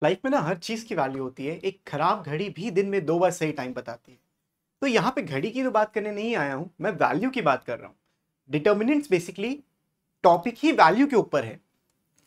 Life में ना हर चीज की वैल्यू होती है। एक खराब घड़ी भी दिन में 2 बार सही टाइम बताती है। तो यहाँ पे घड़ी की तो बात करने नहीं आया हूं, मैं वैल्यू की बात कर रहा हूँ। डिटर्मिनेंट्स बेसिकली टॉपिक ही वैल्यू के ऊपर है।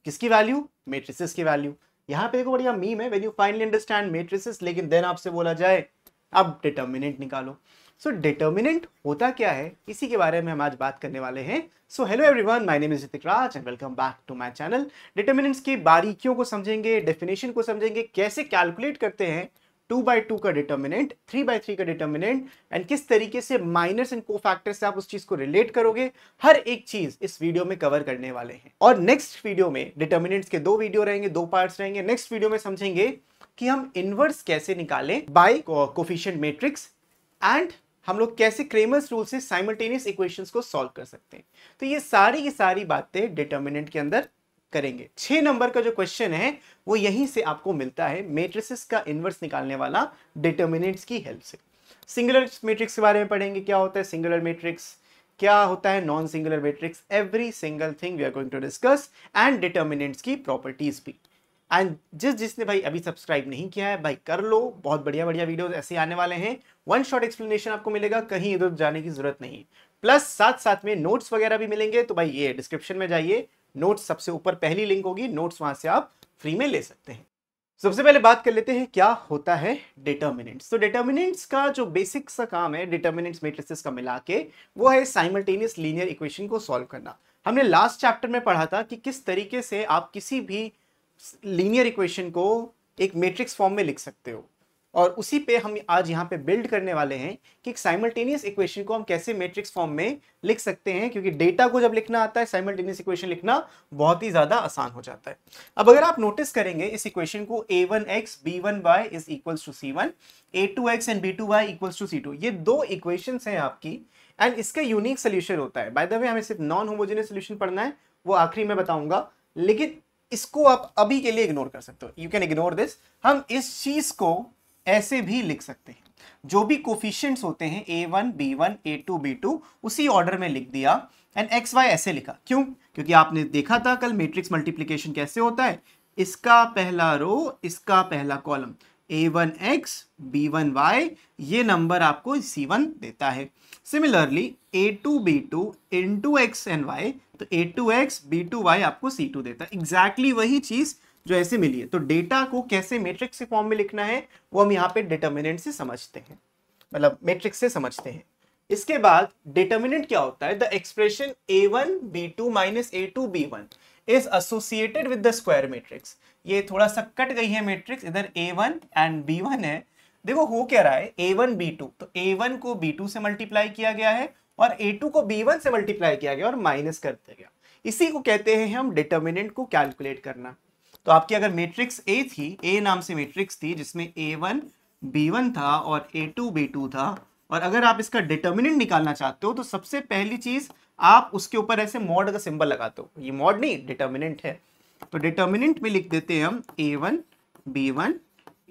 किसकी वैल्यू? मेट्रिसेस की वैल्यू। यहाँ पे देखो बढ़िया मीम है, when you finally understand matrices, लेकिन देन आपसे बोला जाए अब डिटर्मिनेंट निकालो। सो डिटर्मिनेंट होता क्या है, इसी के बारे में हम आज बात करने वाले हैं। So hello everyone, my name is Hrithik Raj and welcome back to my channel. Determinants की बारीकियों को समझेंगे, डेफिनेशन को समझेंगे, कैसे कैलकुलेट करते हैं 2/2 का डिटर्मिनेंट, 3/3 का डिटर्मिनेंट, एंड किस तरीके से माइनर्स एंड कोफैक्टर से आप उस चीज को रिलेट करोगे। हर एक चीज इस वीडियो में कवर करने वाले हैं। और नेक्स्ट वीडियो में डिटर्मिनेंट्स के 2 वीडियो रहेंगे, 2 पार्ट्स रहेंगे। नेक्स्ट वीडियो में समझेंगे कि हम इनवर्स कैसे निकालें बाय कोफिशिएंट मैट्रिक्स, एंड हम लोग कैसे क्रेमर्स रूल से साइमल्टेनियस इक्वेशंस को सॉल्व कर सकते हैं। तो ये सारी की सारी बातें डिटर्मिनेंट के अंदर करेंगे। 6 नंबर का जो क्वेश्चन है वो यहीं से आपको मिलता है, मैट्रिसेस का इनवर्स निकालने वाला डिटर्मिनेंट्स की हेल्प से। सिंगुलर मैट्रिक्स के बारे में पढ़ेंगे, क्या होता है सिंगुलर मैट्रिक्स, क्या होता है non singular matrix, every single thing we are going to discuss, and determinants की प्रॉपर्टीज भी। एंड जिसने भाई अभी सब्सक्राइब नहीं किया है भाई कर लो, बहुत बढ़िया बढ़िया वीडियोस ऐसे आने वाले हैं। वन शॉट एक्सप्लेनेशन आपको मिलेगा, कहीं इधर जाने की जरूरत नहीं। प्लस साथ साथ में नोट्स वगैरह भी मिलेंगे, तो भाई ये डिस्क्रिप्शन में जाइए, नोट्स सबसे ऊपर पहली लिंक होगी, नोट्स वहां से आप फ्री में ले सकते हैं। सबसे पहले बात कर लेते हैं क्या होता है डिटर्मिनेंट्स। तो डिटर्मिनेंट्स का जो बेसिक सा काम है डिटर्मिनेंट्स मैट्रिसेस का मिला के, वो है साइमल्टेनियस लीनियर इक्वेशन को सॉल्व करना। हमने लास्ट चैप्टर में पढ़ा था कि किस तरीके से आप किसी भी लीनियर इक्वेशन को एक मैट्रिक्स फॉर्म में लिख सकते हो, और उसी पे हम आज यहाँ पे बिल्ड करने वाले हैं कि एक साइमल्टेनियस इक्वेशन को हम कैसे मैट्रिक्स फॉर्म में लिख सकते हैं। क्योंकि डेटा को जब लिखना आता है, साइमल्टेनियस इक्वेशन लिखना बहुत ही ज्यादा आसान हो जाता है। अब अगर आप नोटिस करेंगे इस इक्वेशन को, a1x b1y is equals to c1, a2x and b2y equals to c2, ये 2 इक्वेशंस हैं आपकी, एंड इसका यूनिक सोल्यूशन होता है। बाय द वे हमें सिर्फ नॉन होमोजेनियस सोल्यूशन पढ़ना है, वो आखिरी में बताऊंगा, लेकिन इसको आप अभी के लिए इग्नोर कर सकते हो, यू कैन इग्नोर दिस। हम इस चीज को ऐसे भी लिख सकते हैं, जो भी कोफिशिएंट्स होते हैं a1 b1 a2 b2 उसी ऑर्डर में लिख दिया, एंड एक्स वाई ऐसे लिखा। क्यों? क्योंकि आपने देखा था कल मैट्रिक्स मल्टीप्लिकेशन कैसे होता है, इसका पहला रो, इसका पहला कॉलम, a1x b1y, ये नंबर आपको c1 देता है। Similarly a2 b2 into x and y, तो a2x b2y आपको c2 देता है। एग्जैक्टली वही चीज जो ऐसे मिली है। तो डेटा को कैसे मैट्रिक्स के फॉर्म में लिखना है वो हम यहाँ पे डिटर्मिनेंट से समझते हैं, मतलब मैट्रिक्स से समझते हैं। इसके बाद डिटर्मिनेंट क्या होता है, the expression a1 b2 minus a2 b1 is associated with the square matrix. ये थोड़ा सा कट गई है मैट्रिक्स, इधर a1 एंड b1 है। देखो हो क्या रहा है, a1 b2, तो a1 को b2 से मल्टीप्लाई किया गया है और a2 को b1 से मल्टीप्लाई किया गया और माइनस कर दिया गया। इसी को कहते हैं हम डिटर्मिनेंट को कैलकुलेट करना। तो आपकी अगर मैट्रिक्स ए थी, ए नाम से मैट्रिक्स थी जिसमें a1 b1 था और a2 b2 था, और अगर आप इसका डिटर्मिनेंट निकालना चाहते हो तो सबसे पहली चीज आप उसके ऊपर ऐसे मॉड का सिंबल लगाते हो। ये मॉड नहीं, डिटर्मिनेंट है। तो डिटर्मिनेंट में लिख देते हैं हम a1 b1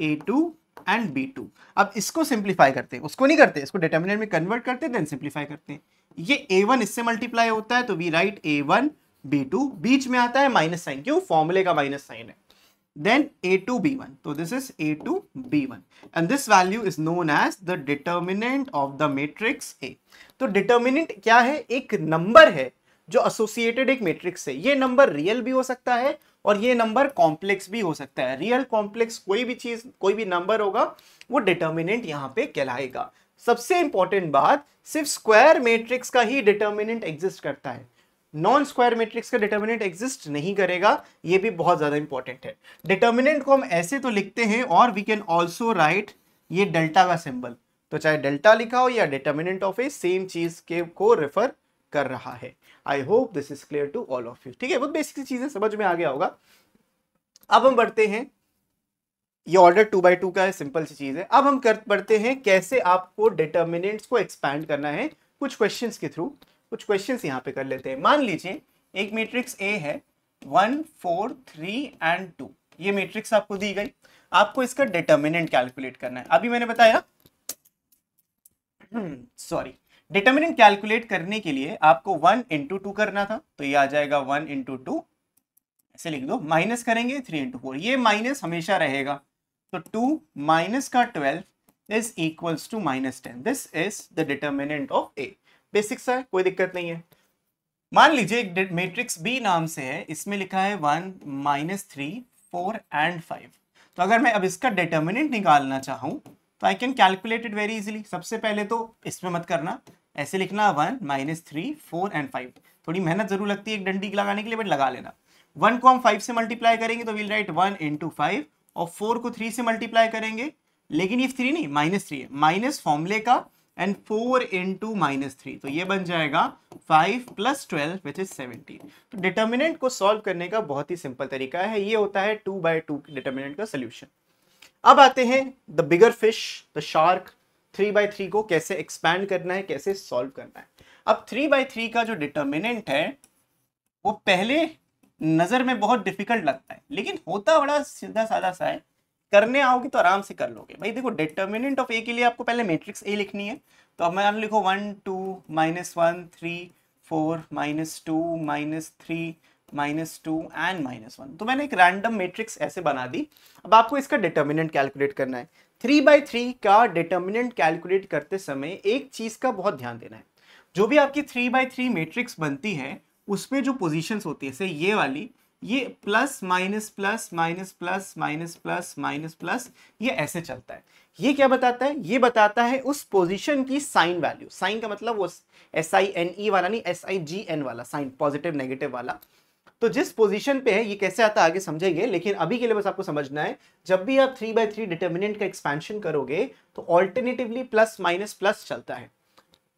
a2 and b2। अब इसको सिंप्लीफाई करते हैं, उसको नहीं करते, इसको डिटर्मिनेंट में कन्वर्ट करते हैं, देन सिंप्लीफाई करते हैं। ये a1 इससे मल्टीप्लाई होता है, तो वी राइट a1 b2, बीच में आता है माइनस साइन, क्यों? फॉर्मूले का माइनस साइन है। then a2 b1, so this is a2 b1 and this value is known as the determinant of the matrix A। तो डिटर्मिनेंट क्या है? एक नंबर है जो एसोसिएटेड एक मैट्रिक्स से। ये नंबर रियल भी हो सकता है और ये नंबर कॉम्प्लेक्स भी हो सकता है। रियल कॉम्प्लेक्स कोई भी चीज, कोई भी नंबर होगा वो डिटर्मिनेंट यहां पे कहलाएगा। सबसे इंपॉर्टेंट बात, सिर्फ स्क्वायर मैट्रिक्स का ही डिटर्मिनेंट एग्जिस्ट करता है, नॉन स्क्वायर मैट्रिक्स का डिटर्मिनेंट एग्जिस्ट नहीं करेगा। ये भी बहुत ज्यादा इंपॉर्टेंट है। डिटर्मिनेंट को हम ऐसे तो लिखते हैं, और वी कैन ऑल्सो राइट ये डेल्टा का सिंबल, तो चाहे डेल्टा लिखा हो या डिटर्मिनेंट ऑफ ए, सेम चीज के को रेफर कर रहा है। I hope this is clear to all of you. ठीक है, बहुत बेसिक चीजें समझ में आ गया होगा। अब हम बढ़ते हैं, ये ऑर्डर 2/2 का है, सिंपल सी चीज है। अब हम बढ़ते हैं कैसे आपको डिटर्मिनेंट्स को एक्सपैंड करना है कुछ क्वेश्चंस के थ्रू। कुछ क्वेश्चंस यहाँ पे कर लेते हैं। मान लीजिए एक मैट्रिक्स ए है 1 4 3 एंड 2, ये मैट्रिक्स आपको दी गई, आपको इसका डिटर्मिनेंट कैलकुलेट करना है। अभी मैंने बताया सॉरी, डिटर्मिनेंट कैलकुलेट करने के लिए आपको 1 into 2 करना था, तो ये आ जाएगा 1 into 2 ऐसे लिख दो, माइनस करेंगे 3 इंटू 4, ये माइनस हमेशा रहेगा, तो 2 माइनस का 12 is equals to -10। This is the determinant of A. Basic सा है, कोई दिक्कत नहीं है। मान लीजिए एक मैट्रिक्स बी नाम से है, इसमें लिखा है 1 -3 4 एंड 5। तो अगर मैं अब इसका डिटर्मिनेंट निकालना चाहूं तो I can calculate it very easily. सबसे पहले तो इसमें मत करना, ऐसे लिखना 1 -3 4 एंड 5। थोड़ी मेहनत जरूर लगती है एक डंडी लगाने के लिए, बट लगा लेना। 1 को हम 5 से मल्टीप्लाई करेंगे तो विल राइट 1 इंटू 5, और 4 को 3 से मल्टीप्लाई करेंगे, लेकिन ये 3 नहीं, -3 है, माइनस फॉर्मूले का, एंड 4 इंटू -3, तो ये बन जाएगा 5 + 12 विच इज 17। तो डिटर्मिनेंट को सॉल्व करने का बहुत ही सिंपल तरीका है, ये होता है 2/2 डिटर्मिनेंट का सोल्यूशन। अब आते हैं the bigger fish, the shark, 3/3 को कैसे एक्सपैंड करना है, कैसे सॉल्व करना है। अब 3/3 का जो डिटर्मिनेंट है वो पहले नजर में बहुत डिफिकल्ट लगता है, लेकिन होता बड़ा सीधा साधा सा है। करने आओगे तो आराम से कर लोगे। भाई देखो, डिटर्मिनेंट ऑफ ए के लिए आपको पहले मैट्रिक्स ए लिखनी है, तो अब मैं लिखो 1 2 -1 3 4 -2 -3 -2 एंड -1। तो मैंने एक रैंडम मैट्रिक्स ऐसे बना दी। अब आपको इसका डिटर्मिनेंट कैलकुलेट करना है। 3/3 का डिटर्मिनेंट कैलकुलेट करते समय एक चीज का बहुत ध्यान देना है। जो भी आपकी 3/3 मैट्रिक्स बनती है उसमें जो पोजीशंस होती है, जैसे ये वाली, ये plus minus plus minus plus minus plus minus plus, ये ऐसे चलता है। ये क्या बताता है? ये बताता है उस पोजीशन की साइन वैल्यू। साइन का मतलब वो SINE वाला नहीं, SIGN वाला साइन, पॉजिटिव नेगेटिव वाला। तो जिस पोजीशन पे है, ये कैसे आता है आगे समझेंगे, लेकिन अभी के लिए बस आपको समझना है, जब भी आप 3/3 डिटर्मिनेंट का एक्सपेंशन करोगे तो ऑल्टरनेटिवली प्लस माइनस प्लस चलता है।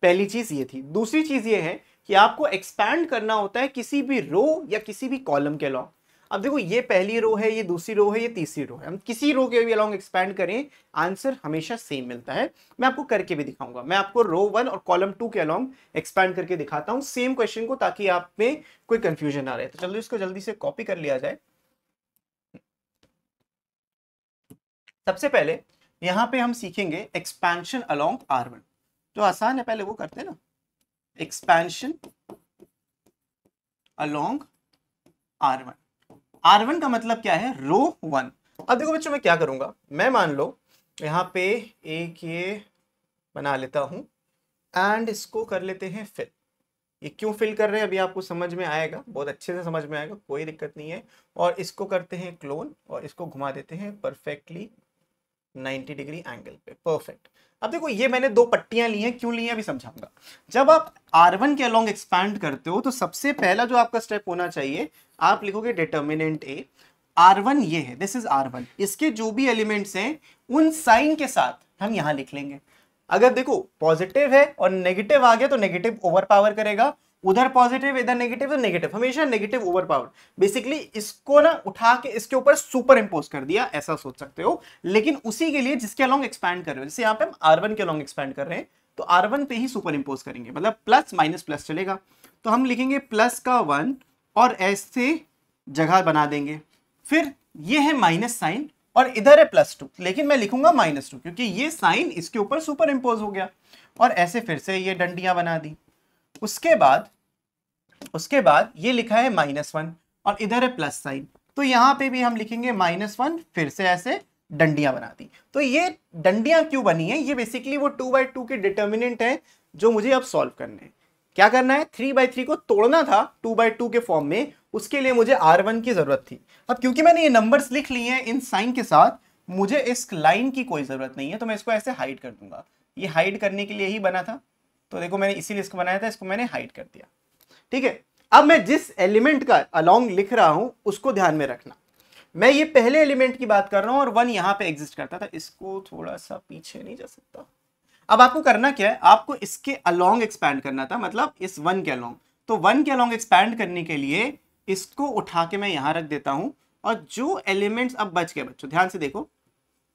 पहली चीज ये थी। दूसरी चीज ये है कि आपको एक्सपैंड करना होता है किसी भी रो या किसी भी कॉलम के अलॉन्ग। अब देखो, ये पहली रो है, ये दूसरी रो है, ये तीसरी रो है, हम किसी रो के भी अलॉन्ग एक्सपैंड करें, आंसर हमेशा सेम मिलता है। मैं आपको करके भी दिखाऊंगा, मैं आपको रो 1 और कॉलम 2 के अलॉन्ग एक्सपैंड करके दिखाता हूं सेम क्वेश्चन को, ताकि आप में कोई कंफ्यूजन ना रहे। तो चलो इसको जल्दी से कॉपी कर लिया जाए। सबसे पहले यहां पे हम सीखेंगे एक्सपेंशन अलॉन्ग R1। जो आसान है पहले वो करते हैं ना, एक्सपेंशन अलॉन्ग R1। R1 का मतलब क्या है? रो 1। अब देखो बच्चों, मैं क्या करूंगा, मैं मान लो यहाँ पे एक ये बना लेता हूं एंड इसको कर लेते हैं फिल। ये क्यों फिल कर रहे हैं अभी आपको समझ में आएगा, बहुत अच्छे से समझ में आएगा, कोई दिक्कत नहीं है। और इसको करते हैं क्लोन और इसको घुमा देते हैं परफेक्टली 90 डिग्री एंगल पे, परफेक्ट। अब देखो, ये मैंने 2 पट्टियां ली हैं, क्यों ली हैं अभी समझाऊंगा। जब आप R1 के अलॉन्ग एक्सपैंड करते हो तो सबसे पहला जो आपका स्टेप होना चाहिए, आप लिखोगे डिटर्मिनेंट ए। R1 ये है, दिस इज R1, इसके जो भी एलिमेंट्स हैं उन साइन के साथ हम यहां लिख लेंगे। अगर देखो पॉजिटिव है और नेगेटिव आ गया तो नेगेटिव ओवर पावर करेगा, उधर पॉजिटिव इधर नेगेटिव तो नेगेटिव, हमेशा नेगेटिव ओवर पावर। बेसिकली इसको ना उठा के इसके ऊपर सुपर इंपोज कर दिया, ऐसा सोच सकते हो। लेकिन उसी के लिए जिसके अलॉन्ग एक्सपैंड कर रहे हो, जैसे यहाँ पे हम R1 के अलॉन्ग एक्सपैंड कर रहे हैं तो R1 पे ही सुपर इंपोज करेंगे, मतलब प्लस माइनस प्लस चलेगा। तो हम लिखेंगे प्लस का 1 और ऐसे जगह बना देंगे। फिर ये है माइनस साइन और इधर है +2, लेकिन मैं लिखूंगा -2 क्योंकि ये साइन इसके ऊपर सुपर इंपोज हो गया। और ऐसे फिर से ये डंडियां बना दी। उसके बाद ये लिखा है -1 और इधर है प्लस साइन, तो यहां पे भी हम लिखेंगे -1, फिर से ऐसे डंडियां बना दी। तो ये डंडियां क्यों बनी है? ये बेसिकली वो 2/2 के डिटर्मिनेंट है जो मुझे अब सॉल्व करने हैं। क्या करना है? 3/3 को तोड़ना था 2/2 के फॉर्म में, उसके लिए मुझे R1 की जरूरत थी। अब क्योंकि मैंने ये नंबर्स लिख लिए हैं इन साइन के साथ, मुझे इस लाइन की कोई जरूरत नहीं है, तो मैं इसको ऐसे हाइड कर दूंगा। ये हाइड करने के लिए ही बना था, तो देखो मैंने इसीलिए इसको बनाया था, इसको मैंने हाइड कर दिया। ठीक है, अब मैं जिस एलिमेंट का अलॉन्ग लिख रहा हूं उसको ध्यान में रखना। मैं ये पहले एलिमेंट की बात कर रहा हूं और 1 यहां पे एग्जिस्ट करता था, इसको थोड़ा सा पीछे नहीं जा सकता। अब आपको करना क्या है? आपको इसके अलॉन्ग एक्सपैंड करना था, मतलब इस 1 के अलॉन्ग। तो 1 के अलॉन्ग एक्सपैंड करने के लिए इसको उठा के मैं यहां रख देता हूं, और जो एलिमेंट्स अब बच गए, बच्चों ध्यान से देखो,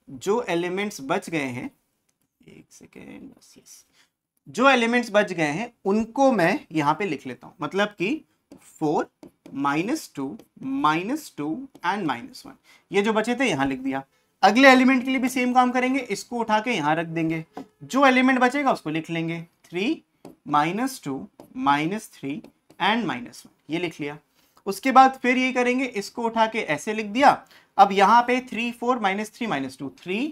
जो एलिमेंट्स बच गए हैं, एक सेकेंड बस, यस, जो एलिमेंट्स बच गए हैं उनको मैं यहां पे लिख लेता हूं, मतलब कि 4 -2 -2 एंड -1, ये जो बचे थे यहां लिख दिया। अगले एलिमेंट के लिए भी सेम काम करेंगे, इसको उठा के यहां रख देंगे, जो एलिमेंट बचेगा उसको लिख लेंगे 3 -2 -3 एंड -1, ये लिख लिया। उसके बाद फिर ये करेंगे, इसको उठा के ऐसे लिख दिया। अब यहाँ पे 3 4 -3 -2 3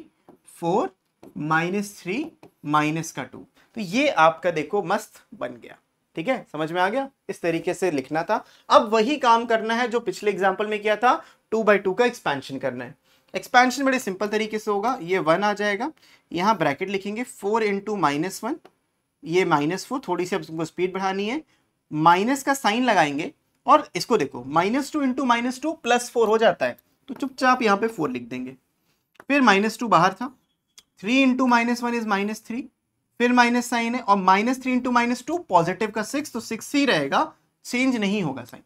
4 -3 माइनस का 2, तो ये आपका देखो मस्त बन गया। ठीक है, समझ में आ गया, इस तरीके से लिखना था। अब वही काम करना है जो पिछले एग्जाम्पल में किया था, 2/2 का एक्सपेंशन करना है। एक्सपेंशन बड़े सिंपल तरीके से होगा, ये 1 आ जाएगा, यहाँ ब्रैकेट लिखेंगे 4 × -1, ये -4, थोड़ी सी अब तुमको स्पीड बढ़ानी है, माइनस का साइन लगाएंगे और इसको देखो -2 × -2 +4 हो जाता है, तो चुपचाप यहाँ पे 4 लिख देंगे। फिर -2 बाहर था, 3 × -1 इज -3, फिर माइनस साइन है, और -3 × -2 पॉजिटिव का 6, तो 6 ही रहेगा, चेंज नहीं होगा साइन।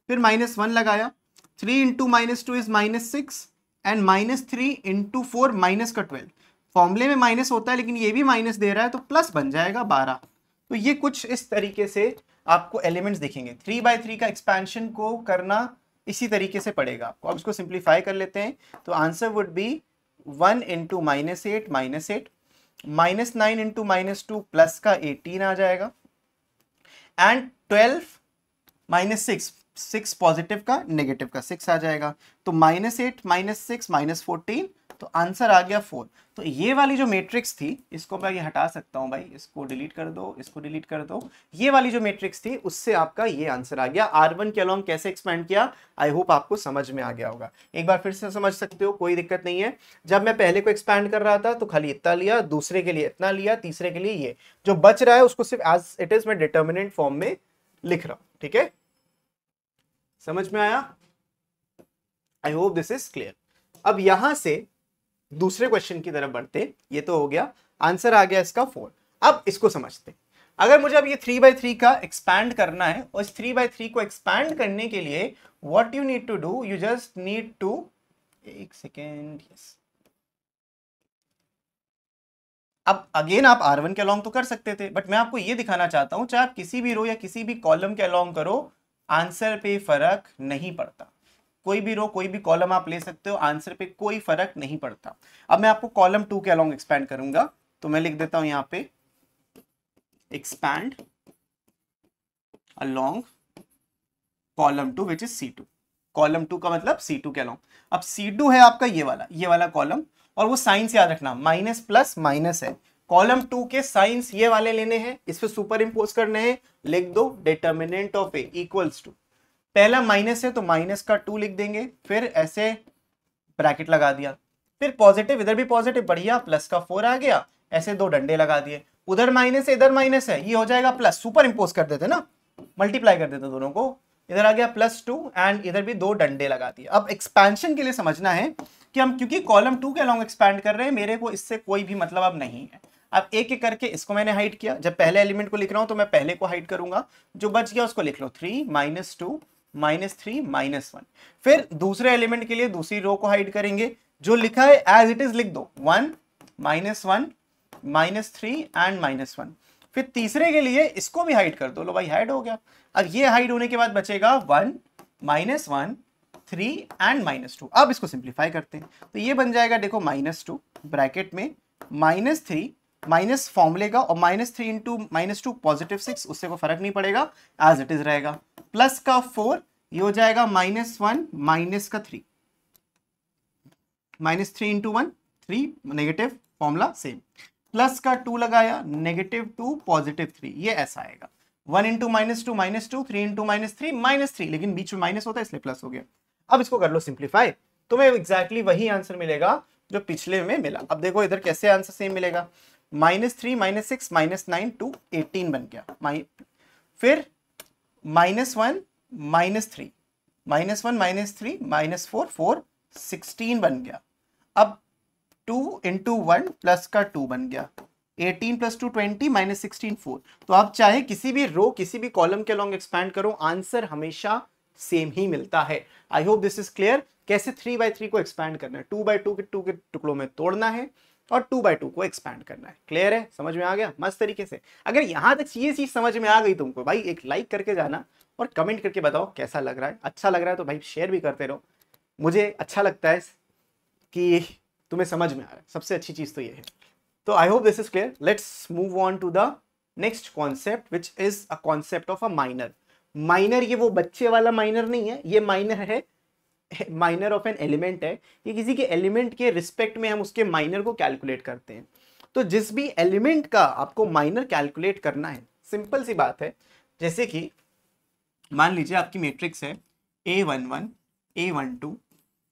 फिर -1 लगाया, 3 × -2 इज -6 एंड -3 × 4 माइनस का 12। फॉर्मूले में माइनस होता है लेकिन ये भी माइनस दे रहा है, तो प्लस बन जाएगा 12। तो ये कुछ इस तरीके से आपको एलिमेंट्स दिखेंगे। 3/3 का एक्सपेंशन को करना इसी तरीके से पड़ेगा आपको। अब इसको सिंप्लीफाई कर लेते हैं, तो आंसर वुड बी 1 × -8 -8, -9 × -2 प्लस का 18 आ जाएगा, एंड 12 -6, 6 पॉजिटिव का नेगेटिव का 6 आ जाएगा, तो -8 -6 -14, तो आंसर आ गया 4। तो ये वाली जो मैट्रिक्स थी, इसको मैं ये हटा सकता हूं भाई, इसको डिलीट कर दो, इसको डिलीट कर दो। ये वाली जो मैट्रिक्स थी उससे आपका ये आंसर आ गया। R1 के अलॉन्ग कैसे एक्सपेंड किया, आई होप आपको समझ में आ गया होगा। एक बार फिर से समझ सकते हो, कोई दिक्कत नहीं है। जब मैं पहले को एक्सपेंड कर रहा था तो खाली इतना लिया, दूसरे के लिए इतना लिया, तीसरे के लिए ये जो बच रहा है उसको सिर्फ एज इट इज मैं डिटर्मिनेंट फॉर्म में लिख रहा हूं। ठीक है, समझ में आया? आई होप दिस इज क्लियर। अब यहां से दूसरे क्वेश्चन की तरफ बढ़ते, ये तो हो गया, आंसर आ गया इसका 4। अब इसको समझते, अगर मुझे अब ये 3/3 का एक्सपैंड करना है, और इस 3/3 को एक्सपैंड करने के लिए what you need to do, you just need to, एक सेकेंड, यस, अब अगेन आप R1 के अलॉन्ग तो कर सकते थे, बट मैं आपको ये दिखाना चाहता हूं, चाहे आप किसी भी रो या किसी भी कॉलम के अलॉन्ग करो, आंसर पे फर्क नहीं पड़ता। कोई भी रो कोई भी कॉलम आप ले सकते हो, आंसर पे कोई फर्क नहीं पड़ता। अब मैं आपको कॉलम 2 के अलॉन्ग एक्सपैंड करूंगा, तो मैं लिख देता हूं यहां पे expand along column 2 which is C2। Column 2 का मतलब C2 के अलॉन्ग। अब C2 है आपका ये वाला कॉलम, और वो साइंस याद रखना, माइनस प्लस माइनस है। कॉलम 2 के साइंस ये वाले लेने हैं, इस पे सुपर इंपोज करने हैं, लिख दो determinant of A equals to, पहला माइनस है तो माइनस का 2 लिख देंगे, फिर ऐसे ब्रैकेट लगा दिया, फिर पॉजिटिव, इधर भी पॉजिटिव, बढ़िया, प्लस का 4 आ गया, ऐसे 2 डंडे लगा दिए, उधर माइनस है इधर माइनस है, ये हो जाएगा प्लस, सुपर इंपोज कर देते ना, मल्टीप्लाई कर देते दोनों को, इधर आ गया +2 एंड इधर भी 2 डंडे लगा दिए। अब एक्सपेंशन के लिए समझना है कि हम क्योंकि कॉलम 2 के अलॉन्ग एक्सपैंड कर रहे हैं, मेरे को इससे कोई भी मतलब अब नहीं है। अब एक एक करके इसको मैंने हाइड किया, जब पहले एलिमेंट को लिख रहा हूं तो मैं पहले को हाइड करूंगा, जो बच गया उसको लिख लो 3 -2 -3 -1। फिर दूसरे एलिमेंट के लिए दूसरी रो को हाइड करेंगे, जो लिखा है एज इट इज लिख दो, 1 -1 -3 एंड -1। फिर तीसरे के लिए इसको भी हाइड कर दो, लो भाई हाइड हो गया। अब ये हाइड होने के बाद बचेगा 1 -1 3 एंड -2। अब इसको सिंप्लीफाई करते हैं, तो ये बन जाएगा देखो -2 ब्रैकेट में -3 माइनस फॉर्मूले का, और -3 × -2 +6, उससे कोई फर्क नहीं पड़ेगा, एज इट इज रहेगा, प्लस का 4, ये हो जाएगा -1 माइनस का 3, -3 × 1 3, नेगेटिव फॉर्मूला सेम, प्लस का 2 लगाया, -2 +3, ये ऐसा आएगा, 1 × -2 -2, 3 × -3 -3, लेकिन बीच में माइनस होता है इसलिए प्लस हो गया। अब इसको कर लो सिंप्लीफाई, तुम्हें एग्जैक्टली वही आंसर मिलेगा जो पिछले में मिला। अब देखो इधर कैसे आंसर सेम मिलेगा, -3 -6 -9 to 18 बन गया, फिर -1 -3 -1 -3 -4 4 16 बन गया। अब 2 × 1 प्लस का 2 बन गया, 18 + 2 20 -16 4। तो आप चाहे किसी भी रो किसी भी कॉलम के अलॉन्ग एक्सपैंड करो, आंसर हमेशा सेम ही मिलता है। I hope this is clear. कैसे 3/3 को एक्सपैंड करना है, 2/2 के 2 के टुकड़ों में तोड़ना है और 2/2 को एक्सपैंड करना है। क्लियर है, समझ में आ गया मस्त तरीके से। अगर यहां तक ये चीज समझ में आ गई तुमको, भाई एक लाइक करके जाना और कमेंट करके बताओ कैसा लग रहा है। अच्छा लग रहा है तो भाई शेयर भी करते रहो, मुझे अच्छा लगता है कि तुम्हें समझ में आ रहा है, सबसे अच्छी चीज तो ये है। तो I hope this is clear. Let's move on to the next concept which is a concept of a minor. Minor ये वो बच्चे वाला माइनर नहीं है, ये माइनर है, माइनर ऑफ एन एलिमेंट है, ये किसी के एलिमेंट के रिस्पेक्ट में हम उसके माइनर को कैलकुलेट करते हैं। तो जिस भी एलिमेंट का आपको माइनर कैलकुलेट करना है, सिंपल सी बात है, जैसे कि मान लीजिए आपकी मैट्रिक्स है A11, A12,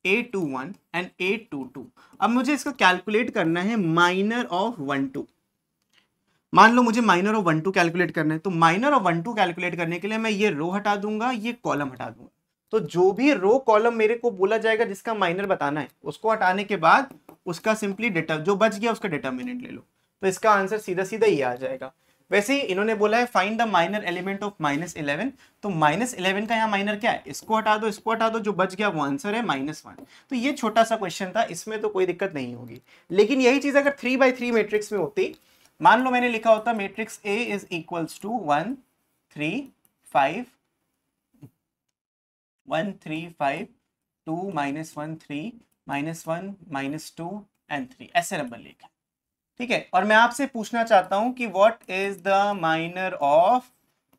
A21 and A22। अब मुझे इसका कैलकुलेट करना है माइनर ऑफ 1 2। मान लो मुझे माइनर ऑफ 1 2 कैलकुलेट करना है, तो माइनर ऑफ 1 2 कैलकुलेट करने के लिए मैं ये रो हटा दूंगा, ये कॉलम हटा दूंगा। तो जो भी रो कॉलम मेरे को बोला जाएगा जिसका माइनर बताना है, उसको हटाने के बाद उसका सिंपली जो बच गया उसका डिटर्मिनेंट ले लो। तो इसका आंसर सीधा सीधा ये आ जाएगा। वैसे ही इन्होंने बोला है find the minor element of -11, तो -11 का यहाँ माइनर क्या है, इसको हटा दो, इसको हटा दो, जो बच गया वो आंसर है -1। तो ये छोटा सा क्वेश्चन था, इसमें तो कोई दिक्कत नहीं होगी। लेकिन यही चीज अगर 3x3 मैट्रिक्स में होती, मान लो मैंने लिखा होता matrix A is equals to 1 3 5 1 3 5 2 -1 3 -1 -2 and 3, ऐसे नंबर लिखा, ठीक है। और मैं आपसे पूछना चाहता हूं कि what is the minor of,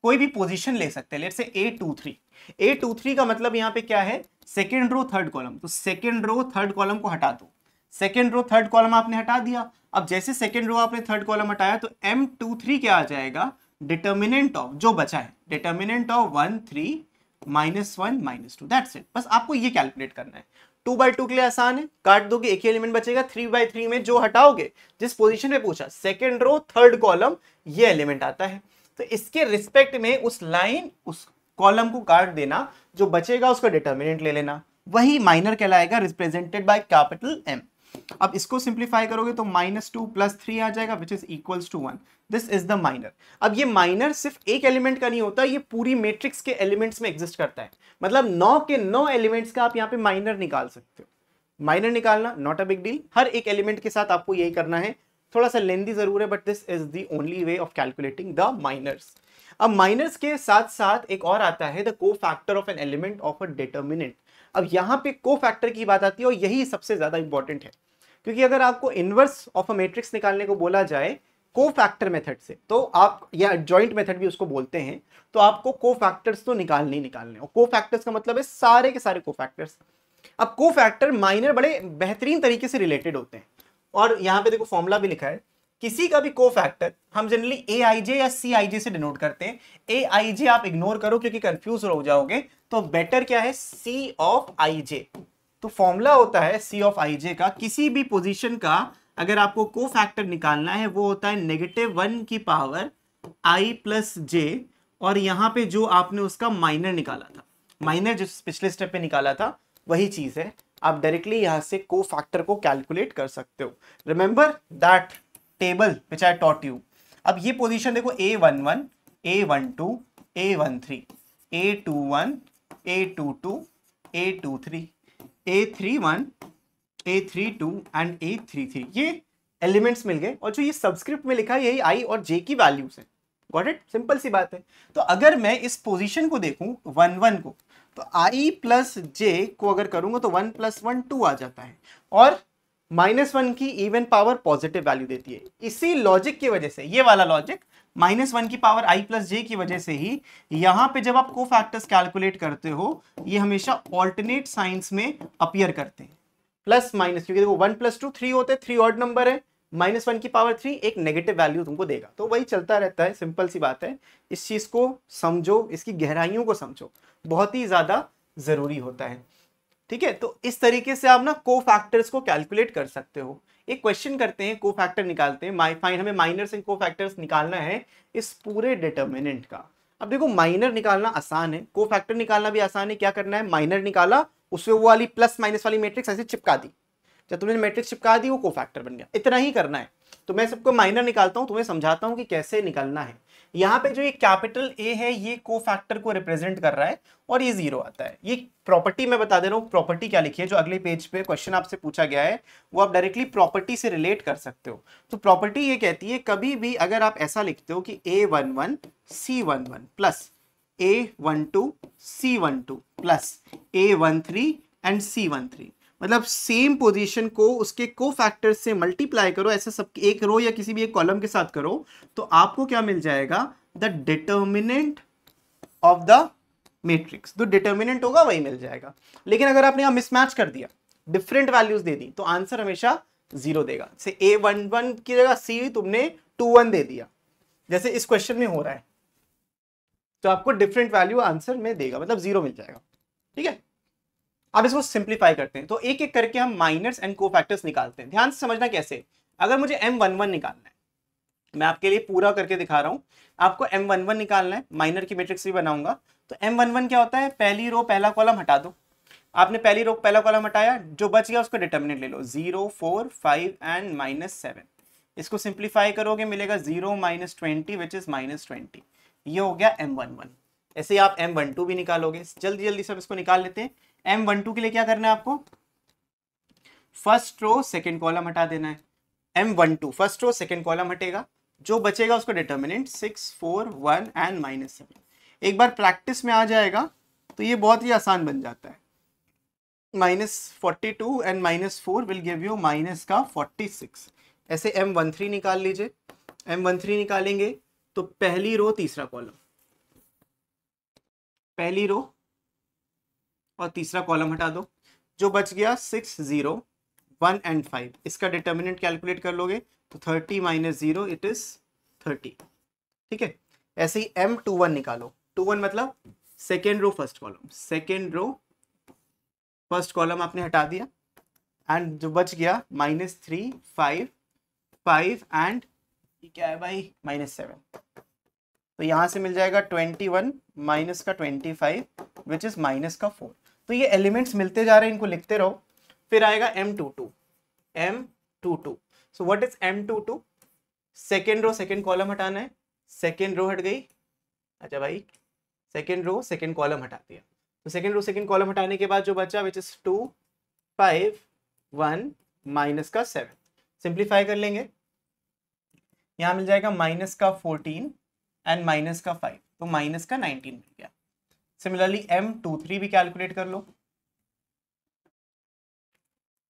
कोई भी पोजीशन ले सकते हैं, लेट्स से A23। A23 का मतलब यहाँ पे क्या है, सेकेंड रो थर्ड कॉलम। तो सेकेंड रो थर्ड कॉलम को हटा दो, सेकेंड रो थर्ड कॉलम आपने हटा दिया। अब जैसे सेकेंड रो आपने थर्ड कॉलम हटाया तो M23 क्या आ जाएगा, डिटर्मिनेंट ऑफ जो बचा है, डिटर्मिनेंट ऑफ 1 3 -1 -2, दैट्स इट। बस आपको ये कैलकुलेट करना है। 2/2 के लिए आसान है, काट दोगे, एक ही एलिमेंट बचेगा। 3/3 में जो हटाओगे, जिस पोजीशन पे पूछा, सेकेंड रो थर्ड कॉलम, ये एलिमेंट आता है। तो इसके रिस्पेक्ट में उस लाइन उस कॉलम को काट देना, जो बचेगा उसका डिटर्मिनेंट ले लेना, वही माइनर कहलाएगा, रिप्रेजेंटेड बाय कैपिटल M। अब इसको सिंप्लीफाई करोगे तो -2 + 3 आ जाएगा, which is equals to 1। This is the minor. अब ये माइनर सिर्फ एक एलिमेंट का नहीं होता, ये पूरी मैट्रिक्स के एलिमेंट्स में एग्जिस्ट करता है। मतलब 9 के 9 एलिमेंट्स का आप यहाँ पे माइनर निकाल सकते हो। माइनर निकालना नॉट अ बिग डील, हर एक एलिमेंट के साथ आपको यही करना है। थोड़ा सा लेंथी जरूर है, but this is the only way of calculating the minors. अब माइनर्स के साथ साथ एक और आता है, the cofactor of an element of a determinant. अब यहाँ पे कोफैक्टर की बात आती है और यही सबसे ज्यादा इंपॉर्टेंट है, क्योंकि अगर आपको इनवर्स ऑफ अ मैट्रिक्स निकालने को बोला जाए कोफैक्टर मेथड से, तो आप, या जॉइंट मेथड भी उसको बोलते हैं, तो आपको कोफैक्टर्स तो निकालने ही निकालने। और कोफैक्टर्स का मतलब है सारे के सारे कोफैक्टर्स। अब कोफैक्टर माइनर बड़े बेहतरीन तरीके से रिलेटेड होते हैं, और यहाँ पे देखो फॉर्मूला भी लिखा है। किसी का भी कोफैक्टर हम जनरली AIJ या CIJ से डिनोट करते हैं। AIJ आप इग्नोर करो क्योंकि कंफ्यूज हो जाओगे, तो बेटर क्या है, C ऑफ IJ। तो फॉर्मूला होता है C ऑफ IJ का, किसी भी पोजीशन का अगर आपको कोफैक्टर निकालना है वो होता है -1 की पावर I + J, और यहाँ पे जो आपने उसका माइनर निकाला था, माइनर जो पिछले स्टेप पे निकाला था, वही चीज है। आप डायरेक्टली यहाँ से कोफैक्टर को कैलकुलेट कर सकते हो। Remember that table which I taught you. अब ये पोजीशन देखो, A11, A12, A13, A21, A22, A23, A31, A32 and A33, ये एलिमेंट्स मिल गए। और जो ये सबस्क्रिप्ट में लिखा है यही I और J की वैल्यूज है। गॉट इट, सिंपल सी बात है। तो अगर मैं इस पोजीशन को देखूं 1 1 को, तो I + J को अगर करूंगा तो 1 + 1 2 आ जाता है, और -1 की इवन पावर पॉजिटिव वैल्यू देती है। इसी लॉजिक की वजह से, ये वाला लॉजिक, -1 की पावर I + J की वजह से ही यहां पे जब आप कोफैक्टर्स कैलकुलेट करते हो, ये हमेशा ऑल्टरनेट साइंस में अपीयर करते हैं, प्लस माइनस, क्योंकि देखो 1 + 2 3 होते हैं, 3 ऑड नंबर है, -1 की पावर 3 एक नेगेटिव वैल्यू तुमको देगा। तो वही चलता रहता है, सिंपल सी बात है। इस चीज को समझो, इसकी गहराइयों को समझो, बहुत ही ज्यादा जरूरी होता है। ठीक है, तो इस तरीके से आप ना कोफैक्टर्स को कैलकुलेट कर सकते हो। एक क्वेश्चन करते हैं, कोफैक्टर निकालते हैं, हमें माइनर्स एंड कोफैक्टर्स निकालना है इस पूरे डिटर्मिनेंट का। अब देखो माइनर निकालना आसान है, कोफैक्टर निकालना भी आसान है। क्या करना है, माइनर निकाला, उसमें वो वाली प्लस माइनस वाली मैट्रिक्स ऐसे चिपका दी, जब तुमने मैट्रिक्स चिपका दी वो कोफैक्टर बन गया। इतना ही करना है। तो मैं सबको माइनर निकालता हूं, तुम्हें समझाता हूं कि कैसे निकालना है। यहाँ पे जो ये कैपिटल A है ये कोफैक्टर को रिप्रेजेंट कर रहा है, और ये 0 आता है। ये प्रॉपर्टी मैं बता दे रहा हूँ, प्रॉपर्टी क्या लिखी है, जो अगले पेज पे क्वेश्चन आपसे पूछा गया है, वो आप डायरेक्टली प्रॉपर्टी से रिलेट कर सकते हो। तो प्रॉपर्टी ये कहती है, कभी भी अगर आप ऐसा लिखते हो कि A11 C11 plus A12 C12 plus A13 and C13, मतलब सेम पोजीशन को उसके कोफैक्टर से मल्टीप्लाई करो, ऐसे सब एक रो या किसी भी एक कॉलम के साथ करो, तो आपको क्या मिल जाएगा, the determinant of the matrix, जो डिटर्मिनेंट होगा वही मिल जाएगा। लेकिन अगर आपने यहां मिसमैच कर दिया, डिफरेंट वैल्यूज दे दी, तो आंसर हमेशा 0 देगा। से A11 की जगह C तुमने 21 दे दिया, जैसे इस क्वेश्चन में हो रहा है, तो आपको डिफरेंट वैल्यू आंसर में देगा, मतलब 0 मिल जाएगा। ठीक है, अब इसको सिंप्लीफाई करते हैं, तो एक एक करके हम माइनर्स एंड कोफैक्टर्स निकालते हैं। ध्यान से समझना कैसे। अगर मुझे M11 निकालना है, मैं आपके लिए पूरा करके दिखा रहा हूं, आपको M11 निकालना है, माइनर की मैट्रिक्स भी बनाऊंगा। तो M11 क्या होता है, पहली रो पहला कॉलम हटा दो। आपने पहली रो पहला कॉलम हटाया, जो बच गया उसका डिटर्मिनेंट ले लो, 0, 4, 5 एंड -7। इसको सिंप्लीफाई करोगे मिलेगा 0 -20 विच इज -20। ये हो गया M11। ऐसे ही आप M12 भी निकालोगे। जल्दी जल्दी सब इसको निकाल लेते हैं। M12 के लिए क्या करना है आपको, फर्स्ट रो सेकेंड कॉलम हटा देना है। M12 first row second column हटेगा, जो बचेगा उसका डिटर्मिनेंट 6, 4, 1 एंड -7। एक बार प्रैक्टिस में आ जाएगा तो ये बहुत ही आसान बन जाता है। -42 and -4 will give you minus का 46। ऐसे M13 निकाल लीजिए। M13 निकालेंगे तो पहली रो तीसरा कॉलम, पहली रो और तीसरा कॉलम हटा दो, जो बच गया 6, 0, 1 एंड 5। इसका डिटर्मिनेंट कैलकुलेट कर लोगे तो 30 - 0 इट इज 30। ठीक है, ऐसे ही M21 निकालो। 21 मतलब second row first column, second row first column आपने हटा दिया, एंड जो बच गया -3, 5, 5 एंड क्या है भाई -7। तो यहां से मिल जाएगा 21 माइनस का 25 विच इज -4। तो ये एलिमेंट्स मिलते जा रहे हैं, इनको लिखते रहो। फिर आएगा M22, M22। So what is M22, second row second column हटाना है, सेकेंड रो हट गई। अच्छा भाई, सेकेंड रो सेकेंड कॉलम हटा दिया, तो सेकेंड रो सेकेंड कॉलम हटाने के बाद जो बचा विच इज 2, 5, 1 माइनस का 7। सिंप्लीफाई कर लेंगे, यहां मिल जाएगा -14 एंड -5, तो -19 मिल गया। सिमिलरली M23 भी कैलकुलेट कर लो,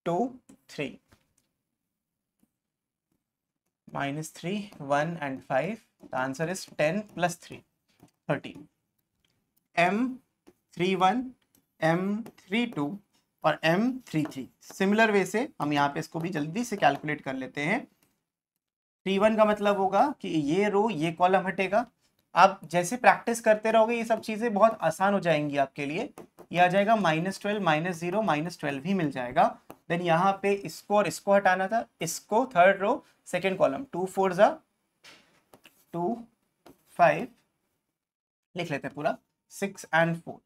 2, 3 -3, 1 and 5। The answer is 10 + 3, 13। M31, M32 और M33 सिमिलर वे से हम यहाँ पे इसको भी जल्दी से कैलकुलेट कर लेते हैं। 31 का मतलब होगा कि ये रो ये कॉलम हटेगा। आप जैसे प्रैक्टिस करते रहोगे ये सब चीजें बहुत आसान हो जाएंगी आपके लिए। ये आ जाएगा -12, -0, -12 ही मिल जाएगा। देन यहाँ पे इसको और इसको हटाना था, इसको थर्ड रो सेकेंड कॉलम, 2, 4 ज़ा 2, 5 लिख लेते हैं पूरा, 6 एंड 4,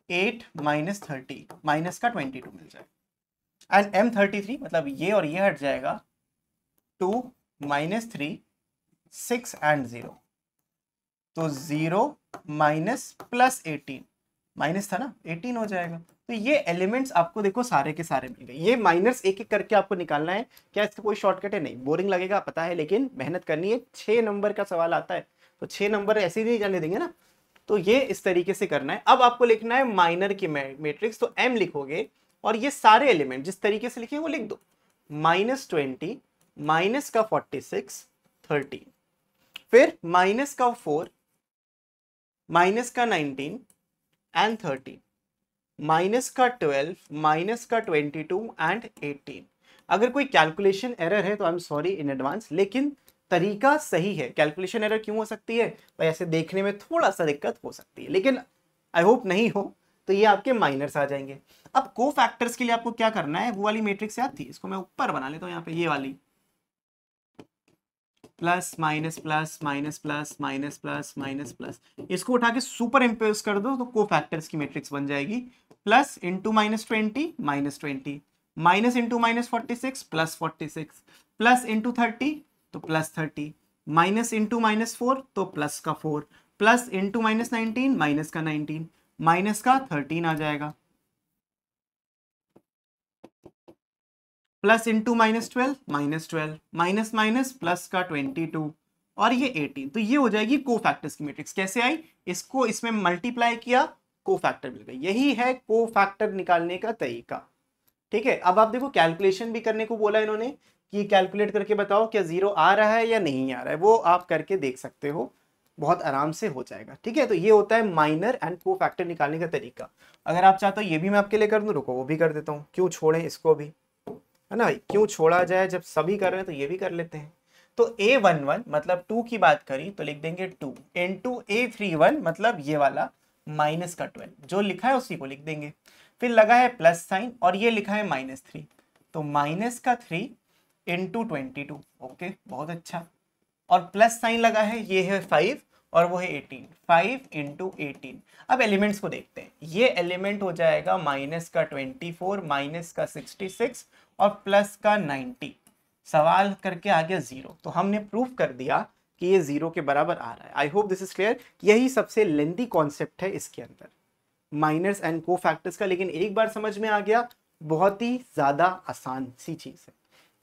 8 -30 माइनस का 22 मिल जाएगा। एंड M33 मतलब ये और ये हट जाएगा, 2 -3, 6 एंड 0, तो 0 माइनस प्लस 18, माइनस था ना 18 हो जाएगा। तो ये एलिमेंट्स आपको देखो सारे के सारे मिल गए। ये माइनस एक एक करके आपको निकालना है। क्या इसका कोई शॉर्टकट है? नहीं, बोरिंग लगेगा पता है, लेकिन मेहनत करनी है। 6 नंबर का सवाल आता है तो 6 नंबर ऐसे नहीं जाने देंगे ना, तो ये इस तरीके से करना है। अब आपको लिखना है माइनर की मैट्रिक्स, तो M लिखोगे और ये सारे एलिमेंट जिस तरीके से लिखे वो लिख दो, -20 माइनस का 46, 13, फिर माइनस का 4, माइनस का 19 एंड 13, माइनस का 12, माइनस का 22 एंड 18। अगर कोई कैलकुलेशन एरर है तो I am sorry in advance, लेकिन तरीका सही है। कैलकुलेशन एरर क्यों हो सकती है भाई? ऐसे देखने में थोड़ा सा दिक्कत हो सकती है, लेकिन आई होप नहीं हो। तो ये आपके माइनर्स आ जाएंगे। अब को फैक्टर्स के लिए आपको क्या करना है, वो वाली मैट्रिक्स याद थी, इसको मैं ऊपर बना लेता हूँ यहाँ पे, ये वाली plus minus plus minus plus minus plus minus plus, इसको उठा के सुपर इम्पोज कर दो तो को फैक्टर्स की मैट्रिक्स बन जाएगी। Plus into -20 -20, minus into -46 +46, plus into 30 तो +30, माइनस इंटू -4 तो प्लस का 4, प्लस इंटू -19 माइनस का 19, माइनस का 13 आ जाएगा, plus into -12 -12, minus minus plus का 22 और ये 18। तो ये हो जाएगी को फैक्टर्स की मैट्रिक्स। कैसे आई? इसको इसमें मल्टीप्लाई किया, को फैक्टर मिल गई। यही है को फैक्टर निकालने का तरीका। ठीक है, अब आप देखो कैलकुलेशन भी करने को बोला इन्होंने कि कैलकुलेट करके बताओ क्या 0 आ रहा है या नहीं आ रहा है, वो आप करके देख सकते हो। बहुत आराम से हो जाएगा। ठीक है, तो ये होता है माइनर एंड को फैक्टर निकालने का तरीका। अगर आप चाहते हो ये भी मैं आपके लिए कर दूं, रुको वो भी कर देता हूँ, क्यों छोड़ें इसको भी, है ना भाई, क्यों छोड़ा जाए, जब सभी कर रहे हैं तो ये भी कर लेते हैं। तो A11 मतलब 2 की बात करी तो लिख देंगे 2 इंटू A31 मतलब ये वाला माइनस का 12, जो लिखा है उसी को लिख देंगे। फिर लगा है प्लस साइन और ये लिखा है -3, तो माइनस का 3 इंटू 22। ओके, बहुत अच्छा। और प्लस साइन लगा है, ये है 5 और वो है 18, 5 इंटू 18। अब एलिमेंट्स को देखते हैं, ये एलिमेंट हो जाएगा माइनस का 24, माइनस का 66 और प्लस का 90। सवाल करके आ गया 0, तो हमने प्रूफ कर दिया कि ये 0 के बराबर आ रहा है। I hope this is clear. यही सबसे लेंथी कॉन्सेप्ट है इसके अंदर, माइनर्स एंड को फैक्टर्स का, लेकिन एक बार समझ में आ गया, बहुत ही ज्यादा आसान सी चीज है,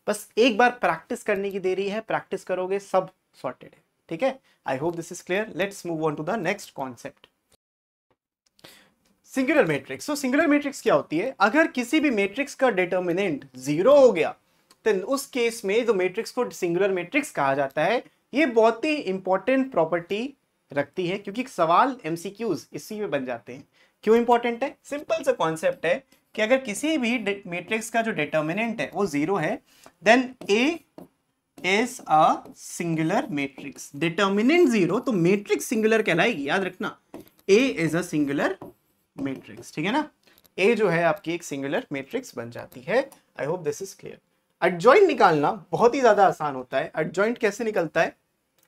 बस एक बार प्रैक्टिस करने की देरी है, प्रैक्टिस करोगे सब सॉर्टेड है। ठीक है, I hope this is clear. Let's move on to the next concept, singular matrix. तो सिंगुलर मैट्रिक्स क्या होती है, अगर किसी भी मैट्रिक्स का डिटर्मिनेंट 0 हो गया तो उस केस में जो मैट्रिक्स को सिंगुलर मैट्रिक्स कहा जाता है। ये बहुत ही इंपॉर्टेंट प्रॉपर्टी रखती है, क्योंकि सवाल एमसीक्यूज इसी में बन जाते हैं। क्यों इंपॉर्टेंट है, सिंपल सा कॉन्सेप्ट है कि अगर किसी भी मैट्रिक्स का जो डिटर्मिनेंट है वो 0 है, then A is a singular matrix. Determinant 0 तो मैट्रिक्स सिंगुलर कहलाएगी, याद रखना, A is a singular matrix. ठीक है ना, ए जो है आपकी एक सिंगुलर मैट्रिक्स बन जाती है। I hope this is clear. Adjoint निकालना बहुत ही ज्यादा आसान होता है। एडजॉइंट कैसे निकलता है,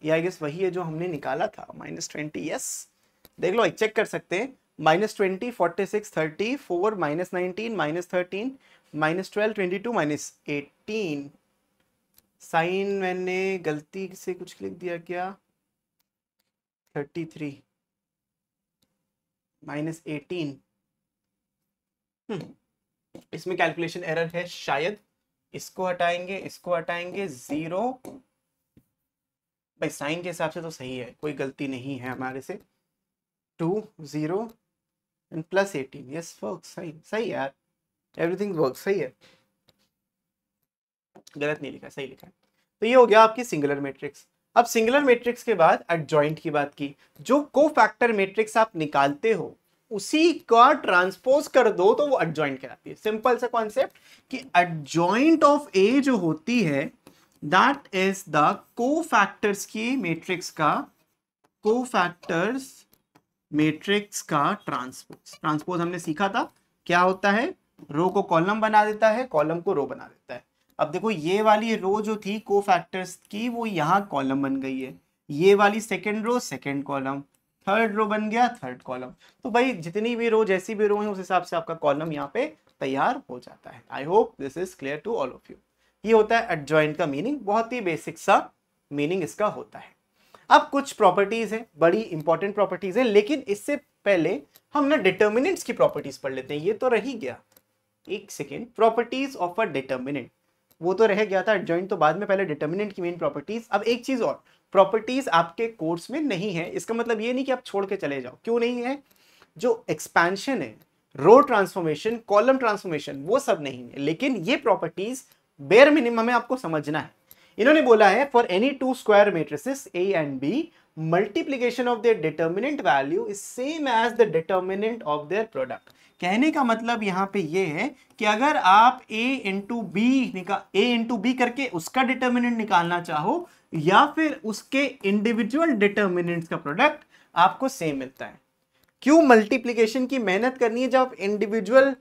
ये आई गेस वही है जो हमने निकाला था, -20। यस, देख लो, चेक कर सकते हैं, -20, 46, 34, -19, -13, -12, 22, -18। साइन मैंने गलती से कुछ लिख दिया क्या, 33, -18। इसमें कैलकुलेशन एरर है शायद, इसको हटाएंगे, इसको हटाएंगे, 0, भाई साइन के हिसाब से तो सही है, कोई गलती नहीं है हमारे से। 2, 0 एंड +18, यस वर्क, सही सही यार, एवरीथिंग वर्क, सही है, गलत नहीं लिखा, सही लिखा है। तो ये हो गया आपकी सिंगुलर मैट्रिक्स। अब सिंगुलर मैट्रिक्स के बाद एडजॉइंट की बात की, जो कोफैक्टर मैट्रिक्स आप निकालते हो उसी का ट्रांसपोज कर दो तो वो एडजॉइंट कहलाती है। सिंपल सा कॉन्सेप्ट कि एडजॉइंट ऑफ ए जो होती है दैट इज द कोफैक्टर्स की मैट्रिक्स का, कोफैक्टर्स मैट्रिक्स का ट्रांसपोज। ट्रांसपोज हमने सीखा था क्या होता है, रो को कॉलम बना देता है, कॉलम को रो बना देता है। अब देखो ये वाली रो जो थी कोफैक्टर्स की वो यहाँ कॉलम बन गई है, ये वाली second row second column, third row बन गया थर्ड कॉलम। तो भाई जितनी भी रो, जैसी भी रो है उस हिसाब से आपका कॉलम यहाँ पे तैयार हो जाता है। I hope this is clear to all of you. ये होता है एडजॉइंट का मीनिंग, बहुत ही बेसिक सा मीनिंग इसका होता है। अब कुछ प्रॉपर्टीज है, बड़ी इंपॉर्टेंट प्रॉपर्टीज है, लेकिन इससे पहले हम ना डिटर्मिनेंट्स की प्रॉपर्टीज पढ़ लेते हैं। ये तो रह ही गया, एक second, properties of a determinant वो तो रह गया था, एडजॉइंट तो बाद में, पहले डिटर्मिनेंट की मेन प्रॉपर्टीज। अब एक चीज और, प्रॉपर्टीज आपके कोर्स में नहीं है, इसका मतलब ये नहीं कि आप छोड़ के चले जाओ। क्यों नहीं है, जो एक्सपेंशन है, रो ट्रांसफॉर्मेशन, कॉलम ट्रांसफॉर्मेशन, वो सब नहीं है, लेकिन ये प्रॉपर्टीज बेयर मिनिमम में आपको समझना है। इन्होंने बोला है for any two square matrices A and B multiplication of their determinant value is same as the determinant of their product. कहने का मतलब यहाँ पे ये है कि अगर आप a इंटू बी करके उसका डिटर्मिनेंट निकालना चाहो या फिर उसके इंडिविजुअल डिटर्मिनेंट्स का प्रोडक्ट, आपको सेम मिलता है। क्यों मल्टीप्लीकेशन की मेहनत करनी है जब आप इंडिविजुअल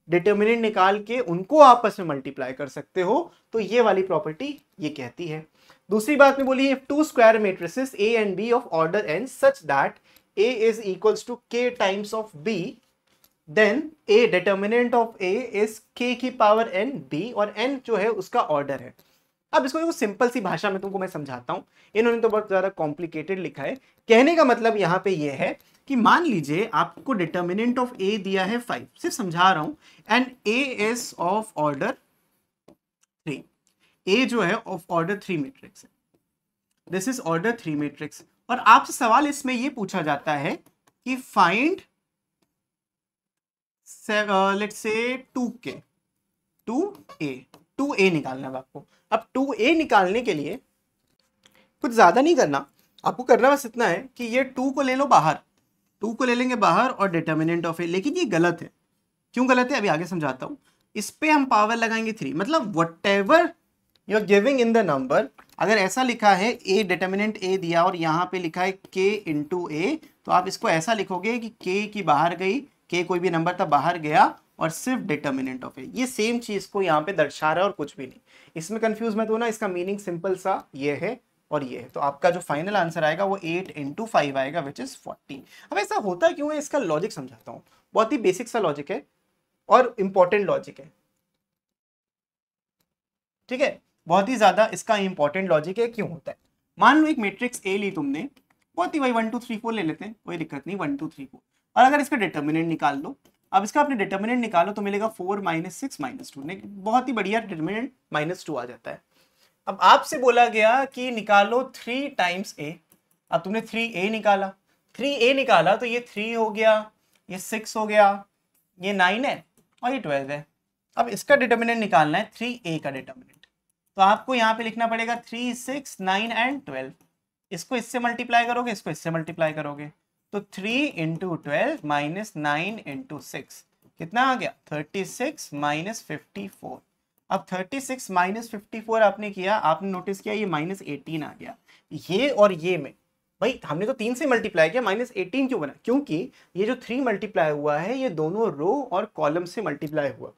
डिटर्मिनेंट निकाल के उनको आपस में मल्टीप्लाई कर सकते हो? तो ये वाली प्रॉपर्टी ये कहती है। दूसरी बात में बोली, if two square matrices A and B of order n such that a is equals to k times of b, then a determinant of a is k की पावर n b, और n जो है उसका order है। अब इसको simple सी भाषा में तुमको मैं समझाता हूं, इन्होंने तो बहुत ज्यादा कॉम्प्लिकेटेड लिखा है। कहने का मतलब यहां पे ये है कि मान लीजिए आपको डिटर्मिनेंट ऑफ a दिया है 5, सिर्फ समझा रहा हूं, and a is of order 3, a जो है ऑफ ऑर्डर 3 मैट्रिक्स है, दिस इज ऑर्डर 3 मैट्रिक्स, और आपसे सवाल इसमें ये पूछा जाता है कि find let's say 2k 2a निकालना है आपको। अब 2a निकालने के लिए कुछ ज्यादा नहीं करना, आपको करना बस इतना है कि ये 2 को ले लो बाहर, 2 को ले लेंगे बाहर और डिटर्मिनेंट ऑफ ए, लेकिन ये गलत है। क्यों गलत है अभी आगे समझाता हूं। इस पे हम पावर लगाएंगे 3, मतलब whatever you are giving in the number, अगर ऐसा लिखा है ए, डिटर्मिनेंट ए दिया और यहाँ पे लिखा है के इंटू ए, तो आप इसको ऐसा लिखोगे कि के की बाहर गई, के कोई भी नंबर था बाहर गया और सिर्फ डिटर्मिनेंट ऑफ ए, ये सेम चीज को यहाँ पे दर्शा रहा है और कुछ भी नहीं। इसमें कंफ्यूज मत होना, इसका मीनिंग सिंपल सा ये है और ये है। तो आपका जो फाइनल आंसर आएगा वो 8 इंटू 5 आएगा विच इज 40। अब ऐसा होता क्यों है, इसका लॉजिक समझाता हूँ। बहुत ही बेसिक सा लॉजिक है और इंपॉर्टेंट लॉजिक है, ठीक है, बहुत ही ज्यादा इसका इंपॉर्टेंट लॉजिक है। क्यों होता है, मान लो एक मैट्रिक्स ए ली तुमने, बहुत ही भाई 1 2 3 4 ले लेते हैं, कोई दिक्कत नहीं, 1 2 3 4, और अगर इसका डिटर्मिनेंट निकाल लो, अब इसका अपने डिटर्मिनेंट निकालो तो मिलेगा 4 -6 -2, बहुत ही बढ़िया डिटर्मिनेंट -2 आ जाता है। अब आपसे बोला गया कि निकालो 3 टाइम्स ए, अब तुमने 3a निकाला, 3a निकाला तो ये 3 हो गया, ये 6 हो गया, ये 9 है और ये 12 है। अब इसका डिटर्मिनेंट निकालना है 3a का डिटर्मिनेंट, तो आपको यहाँ पे लिखना पड़ेगा 3 6 9 एंड 12, इसको इससे मल्टीप्लाई करोगे, इसको इससे मल्टीप्लाई करोगे, तो 3 इंटू 12 माइनस 9 इंटू 6 कितना आ गया, 36 माइनस 54। अब 36 माइनस 54 आपने किया, आपने नोटिस किया ये -18 आ गया, ये और ये में भाई हमने तो 3 से मल्टीप्लाई किया, -18 क्यों बना, क्योंकि ये जो 3 मल्टीप्लाई हुआ है ये दोनों रो और कॉलम से मल्टीप्लाई हुआ।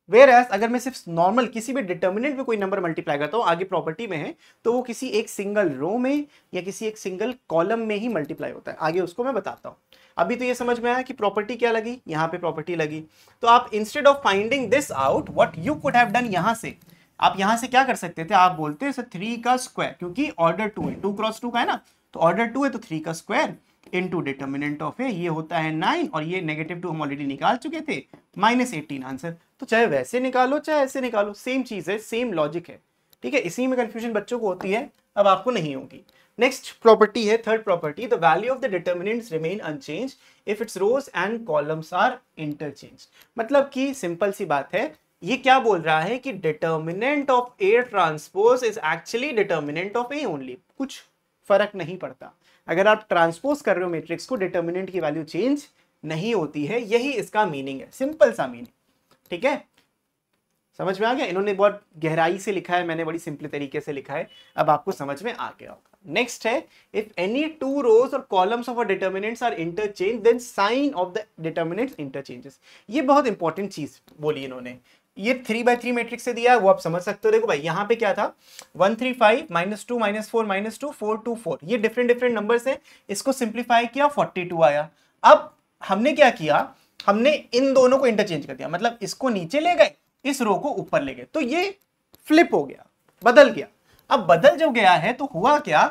वेयर एज अगर मैं सिर्फ नॉर्मल किसी भी डिटर्मिनेंट में कोई नंबर मल्टीप्लाई करता हूँ, आगे प्रॉपर्टी में है, तो वो किसी एक सिंगल रो में या किसी एक सिंगल कॉलम में ही मल्टीप्लाई होता है, आगे उसको मैं बताता हूँ। अभी तो ये समझ में आया कि प्रॉपर्टी क्या लगी, यहाँ पे प्रॉपर्टी लगी। तो आप instead of finding this out what you could have done, यहाँ से आप यहाँ से क्या कर सकते थे, आप बोलते 3 का स्क्वायर, क्योंकि ऑर्डर 2 है, 2 क्रॉस 2 का है ना, तो ऑर्डर 2 है तो 3 का स्क्वायर इनटू डिटर्मिनेंट ऑफ ए, ये होता है 9 और ये -2 हम ऑलरेडी निकाल चुके थे, -18 आंसर। तो चाहे वैसे निकालो चाहे ऐसे निकालो, सेम चीज है, सेम लॉजिक है, ठीक है। इसी में कंफ्यूजन बच्चों को होती है, अब आपको नहीं होगी। नेक्स्ट प्रॉपर्टी है third property, the value of the determinants remain unchange if its rows and columns are interchange. मतलब कि सिंपल सी बात है, ये क्या बोल रहा है कि determinant of A transpose is actually determinant of A only, कुछ फर्क नहीं पड़ता। अगर आप ट्रांसपोज कर रहे हो मैट्रिक्स को, डिटर्मिनेंट की वैल्यू चेंज नहीं होती है, यही इसका मीनिंग है, सिंपल सा मीनिंग, ठीक है। समझ में आ गया, इन्होंने बहुत गहराई से लिखा है, मैंने बड़ी सिंपल तरीके से लिखा है, अब आपको समझ में आ गया होगा। नेक्स्ट है, if any 2 rows or columns of a determinants are interchange then sign of the determinants interchanges. ये बहुत इंपॉर्टेंट चीज बोली इन्होंने, ये 3x3 मैट्रिक्स से दिया है, वो आप समझ सकते हो। देखो भाई यहाँ पे क्या था, 1 3 5 -2 -4 -2 4 2 4, ये डिफरेंट नंबर्स है, इसको सिंप्लीफाई किया 42 आया। अब हमने क्या किया, हमने इन दोनों को इंटरचेंज कर दिया, मतलब इसको नीचे ले गए, इस रो को ऊपर ले गए, तो ये फ्लिप हो गया, बदल गया। अब बदल जो गया है तो हुआ क्या,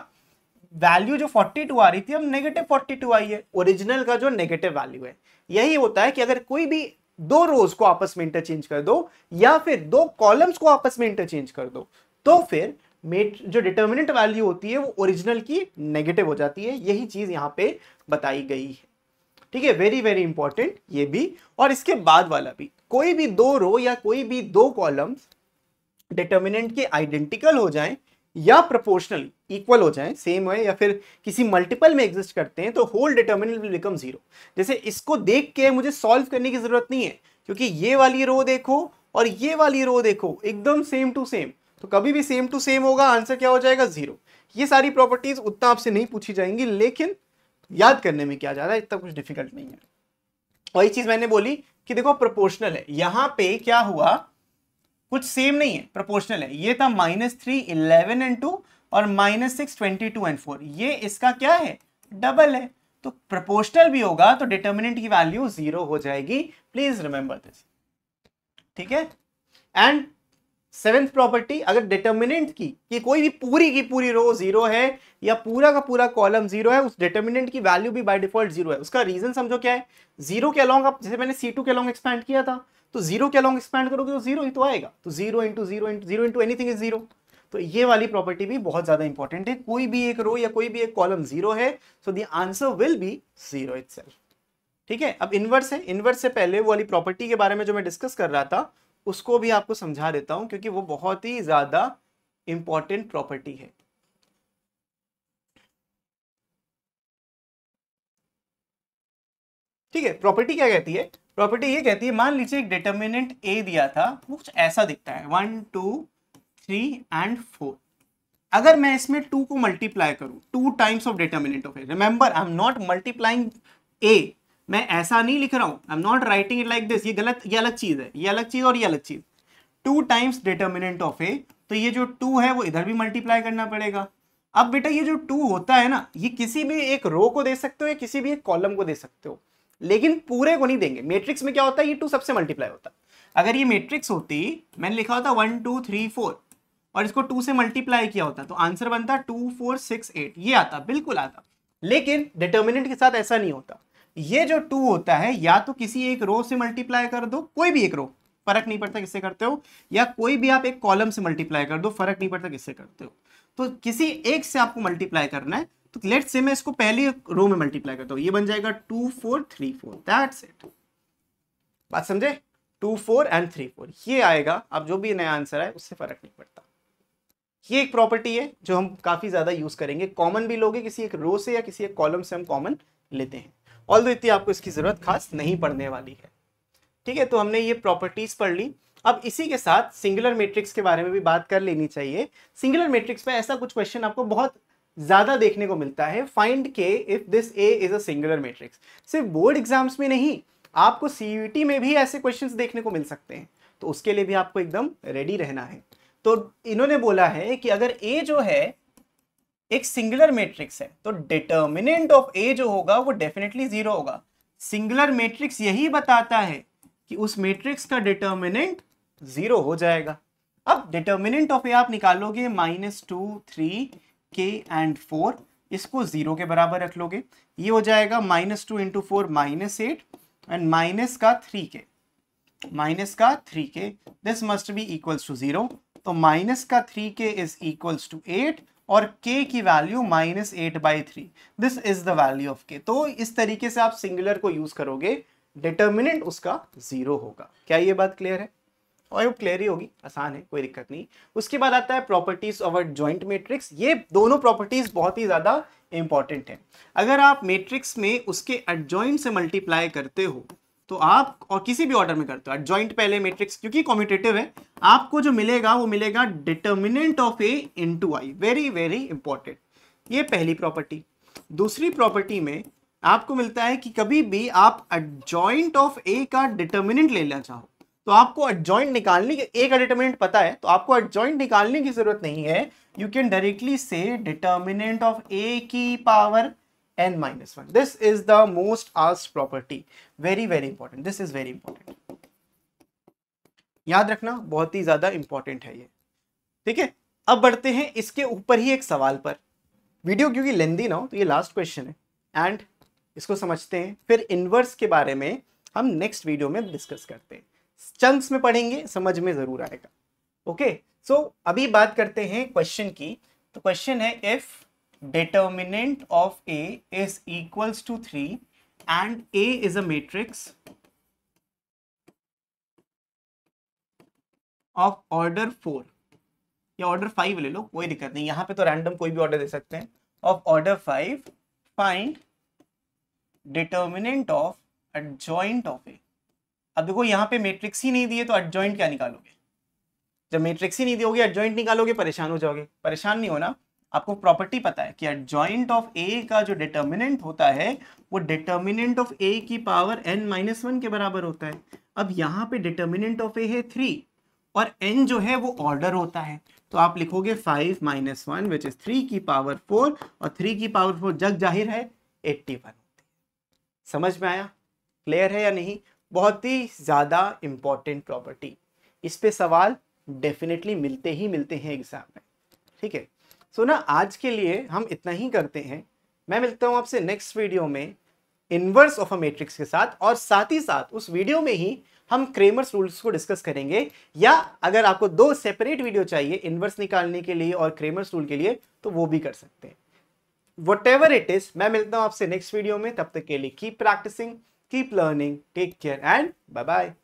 वैल्यू जो 42 आ रही थी अब -42 आई है, ओरिजिनल का जो नेगेटिव वैल्यू है। यही होता है कि अगर कोई भी 2 रोज को आपस में इंटरचेंज कर दो या फिर 2 कॉलम्स को आपस में इंटरचेंज कर दो, तो फिर जो डिटर्मिनेंट वैल्यू होती है वो ओरिजिनल की नेगेटिव हो जाती है। यही चीज यहां पे बताई गई है, ठीक है, वेरी वेरी इंपॉर्टेंट ये भी। और इसके बाद वाला भी, कोई भी 2 रो या कोई भी 2 कॉलम्स डिटर्मिनेंट के आइडेंटिकल हो जाएं या प्रोपोर्शनल इक्वल हो जाएं, सेम है, या फिर किसी मल्टीपल में एग्जिस्ट करते हैं, तो होल डिटर्मिनेंट विल बिकम 0। जैसे इसको देख के मुझे सॉल्व करने की जरूरत नहीं है, क्योंकि ये वाली रो देखो और ये वाली रो देखो एकदम सेम टू सेम, तो कभी भी सेम टू सेम होगा, आंसर क्या हो जाएगा 0। ये सारी प्रॉपर्टीज उतना आपसे नहीं पूछी जाएंगी, लेकिन याद करने में क्या ज्यादा, इतना कुछ डिफिकल्ट नहीं है। वही चीज मैंने बोली कि देखो प्रोपोर्शनल है, यहां पे क्या हुआ, कुछ सेम नहीं है, प्रोपोर्शनल है। ये था -3 11 एंड 2 और -6 22 एंड 4, ये इसका क्या है, डबल है, तो प्रोपोर्शनल भी होगा तो डिटर्मिनेंट की वैल्यू 0 हो जाएगी, प्लीज रिमेंबर दिस, ठीक है। एंड 7th प्रॉपर्टी, अगर डिटर्मिनेंट की कोई भी पूरी की पूरी रो 0 है या पूरा का पूरा कॉलम 0 है, उस डिटर्मिनेंट की वैल्यू भी बाय डिफॉल्ट 0 है। उसका रीजन समझो क्या है, 0 के अलोंग आप, जैसे मैंने C2 के अलोंग एक्सपैंड किया था, तो 0 के अलोंग एक्सपैंड करोगे तो 0 ही तो आएगा, तो 0 into 0 into 0 into anything is 0। तो ये वाली प्रॉपर्टी भी बहुत ज्यादा इंपॉर्टेंट है, कोई भी एक रो या कोई भी एक कॉलम 0 है, so the answer will be 0 itself, ठीक है। अब इनवर्स है, इनवर्स से पहले वो वाली प्रॉपर्टी के बारे में जो मैं डिस्कस कर रहा था उसको भी आपको समझा देता हूं, क्योंकि वो बहुत ही ज्यादा इंपॉर्टेंट प्रॉपर्टी है। ठीक है, प्रॉपर्टी क्या कहती है, प्रॉपर्टी ये कहती है, मान लीजिए एक डिटर्मिनेंट ए दिया था, वो कुछ ऐसा दिखता है 1 2 3 एंड 4। अगर मैं इसमें 2 को मल्टीप्लाई करूं, 2 times of determinant of A, remember I am not multiplying A, मैं ऐसा नहीं लिख रहा हूं, I am not writing it like this, ये गलत, ये अलग चीज है, ये अलग चीज और ये अलग चीज। 2 टाइम्स डिटर्मिनेंट ऑफ ए, तो ये जो 2 है वो इधर भी मल्टीप्लाई करना पड़ेगा। अब बेटा ये जो 2 होता है ना, ये किसी भी एक रो को दे सकते हो या किसी भी एक कॉलम को दे सकते हो, लेकिन पूरे को नहीं देंगे। मैट्रिक्स में क्या होता है, ये 2 सबसे मल्टीप्लाई होता है। अगर ये मैट्रिक्स होती, मैंने लिखा होता 1 2 3 4 और इसको 2 से मल्टीप्लाई किया होता, तो आंसर बनता 2 4 6 8, ये आता, बिल्कुल आता। लेकिन डिटर्मिनेंट के साथ ऐसा नहीं होता। ये जो 2 होता है, या तो किसी एक रो से मल्टीप्लाई कर दो, कोई भी एक रो, फर्क नहीं पड़ता किससे करते हो, या कोई भी आप एक कॉलम से मल्टीप्लाई कर दो, फर्क नहीं पड़ता किससे करते हो। तो किसी एक से आपको मल्टीप्लाई करना है, तो लेट्स से मैं इसको पहली रो में मल्टीप्लाई करता हूं, ये बन जाएगा 2 4 3 4, दैट्स इट। बात समझे, 2 4 एंड 3 4 ये आएगा। अब जो भी नया आंसर है उससे फर्क नहीं पड़ता। ये एक प्रॉपर्टी है जो हम काफी ज्यादा यूज करेंगे, कॉमन भी लोगे, किसी एक रो से या किसी एक कॉलम से हम कॉमन लेते हैं, ऑल्दो इतनी आपको इसकी जरूरत खास नहीं पड़ने वाली है। ठीक है, तो हमने ये प्रॉपर्टीज पढ़ ली। अब इसी के साथ सिंगुलर मैट्रिक्स के बारे में भी बात कर लेनी चाहिए। सिंगुलर मैट्रिक्स में ऐसा कुछ क्वेश्चन आपको बहुत ज्यादा देखने को मिलता है, फाइंड के if this A is a singular matrix. सिर्फ बोर्ड एग्जाम्स में नहीं, आपको सीयूईटी में भी ऐसे क्वेश्चंस देखने को मिल सकते हैं, तो उसके लिए भी आपको एकदम रेडी रहना है। तो इन्होंने बोला है कि अगर ए जो है एक सिंगुलर मैट्रिक्स है, तो डिटर्मिनेंट ऑफ ए जो होगा वो डेफिनेटली 0 होगा। सिंगुलर मैट्रिक्स यही बताता है कि उस मैट्रिक्स का डिटर्मिनेंट 0 हो जाएगा। अब डिटर्मिनेंट ऑफ ए आप निकालोगे -2 3 k एंड 4, इसको 0 के बराबर रख लोगे, ये हो जाएगा -2 × 4 -8 एंड माइनस का 3k, this must be equals to 0। तो माइनस का 3k इज इक्वल्स टू 8 और k की value -8/3, this is the value of k। तो इस तरीके से आप सिंगुलर को यूज करोगे, डिटर्मिनेंट उसका 0 होगा। क्या ये बात क्लियर है? और क्लियर ही होगी, आसान है, कोई दिक्कत नहीं। उसके बाद आता है प्रॉपर्टीज ऑफ जॉइंट मैट्रिक्स। ये दोनों प्रॉपर्टीज बहुत ही ज्यादा इंपॉर्टेंट है। अगर आप मैट्रिक्स में उसके एडजॉइंट से मल्टीप्लाई करते हो, तो आप, और किसी भी ऑर्डर में करते हो, एडजॉइंट पहले मैट्रिक्स, क्योंकि कम्यूटेटिव है, आपको जो मिलेगा वो मिलेगा determinant of A into I. Very very important, ये पहली प्रॉपर्टी। दूसरी प्रॉपर्टी में आपको मिलता है कि कभी भी आप एडजॉइंट ऑफ ए का डिटर्मिनेंट लेना चाहो, तो आपको एडजॉइंट निकालने के, ए का डिटर्मिनेंट पता है तो आपको एडजॉइंट निकालने की जरूरत नहीं है। यू कैन डायरेक्टली से डिटर्मिनेंट ऑफ ए की power n-1। This is the most asked property, very very important, this is very important, याद रखना, बहुत ही ज्यादा इंपॉर्टेंट है ये। ठीक है, अब बढ़ते हैं इसके ऊपर ही एक सवाल पर। वीडियो क्योंकि लेंदी ना हो, तो ये लास्ट क्वेश्चन है एंड इसको समझते हैं, फिर इनवर्स के बारे में हम नेक्स्ट वीडियो में डिस्कस करते हैं। चंक्स में पढ़ेंगे, समझ में जरूर आएगा। ओके, सो अभी बात करते हैं क्वेश्चन की। तो क्वेश्चन है, if determinant of A is equals to 3 and A is a matrix of order 4 या order 5 ले लो, कोई दिक्कत नहीं, यहां पे तो रैंडम कोई भी ऑर्डर दे सकते हैं। of order 5 find determinant of adjoint of A। अब देखो यहाँ पे मैट्रिक्स ही नहीं दिए तो एडजॉइंट क्या निकालोगे? जब मैट्रिक्स ही नहीं दियोगे एडजॉइंट निकालोगे, परेशान हो जाओगे। परेशान नहीं होना, आपको प्रॉपर्टी पता है कि एडजॉइंट ऑफ ए का जो डिटर्मिनेंट होता है वो डिटर्मिनेंट ऑफ ए की पावर n-1 के बराबर होता है। अब यहाँ पे डिटर्मिनेंट ऑफ ए है 3 और n जो है वो ऑर्डर होता है, तो आप लिखोगे 5 - 1 विच इज 3 की पावर 4 और 3 की पावर 4 जग जाहिर है 81 होती है। समझ में आया? क्लियर है या नहीं? बहुत ही ज्यादा इंपॉर्टेंट प्रॉपर्टी, इस पे सवाल डेफिनेटली मिलते ही मिलते हैं एग्जाम में। ठीक है, सो ना आज के लिए हम इतना ही करते हैं। मैं मिलता हूं आपसे नेक्स्ट वीडियो में इनवर्स ऑफ अ मैट्रिक्स के साथ, और साथ ही साथ उस वीडियो में ही हम क्रेमर्स रूल्स को डिस्कस करेंगे। या अगर आपको 2 सेपरेट वीडियो चाहिए इनवर्स निकालने के लिए और क्रेमर्स रूल के लिए, तो वो भी कर सकते हैं। व्हाटएवर इट इज, मैं मिलता हूं आपसे नेक्स्ट वीडियो में। तब तक के लिए keep practicing, keep learning, take care and bye bye.